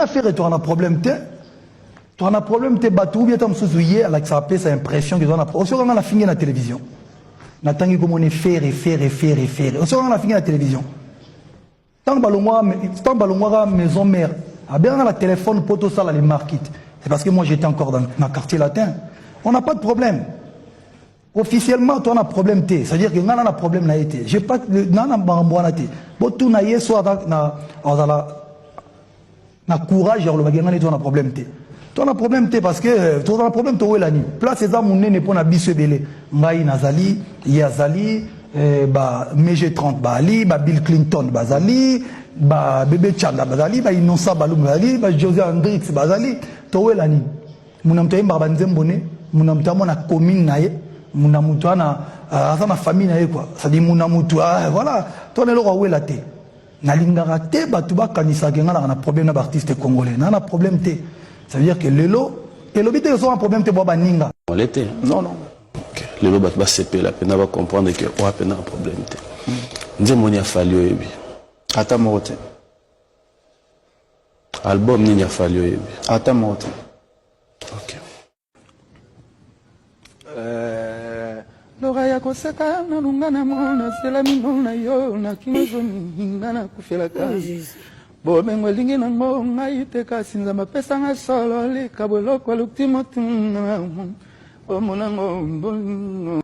Affaire tu as un problème tu as un problème tu batou bien tam souzouyer avec ça appelle ça impression que tu as un problème. On a fini la télévision. N'attendez comme on est faire. On se rend à la fin de la télévision. Tant que maison mère, a bien la téléphone pour tout ça les market. C'est parce que moi j'étais encore dans le quartier latin. On n'a pas de problème. Officiellement, tu as un problème T. C'est-à-dire que nous avons un problème na été. J'ai pas na bambouana T. Bon tout na soit na courage le bagage tu as un problème T. Tu as un problème T parce que tu as un problème to la nuit. Place ces hommes ne pas na biso belé. Ngai nazali, yazali MG 30 bali, Bill Clinton bazali, bébé Tchanda bazali, Innocent Balou bazali, José Hendrix bazali, to la nuit. Mon amto yemba banzembone, mon amto na commune naie. Munamutu na na famille na quoi ça dit munamutu voilà toi ne le roi la té na lingara té batu ba kanisa ke ngala na problème na artiste congolais na problème té ça veut dire que lelo et le bité sont un problème té boba ninga on l'été non OK lelo bat ba CP la peine va comprendre que on a peine un problème té nzemoni a fallu yebi ata mote album ni a fallu yebi ata mote OK Loraya koseka na lungana mona sela minona yo na kinozo ngana kufela kazi bo mengo lingi na ngo ngai te ka sinza mapesa nga solo le kabolo kwa luktimo tuna o mona ngo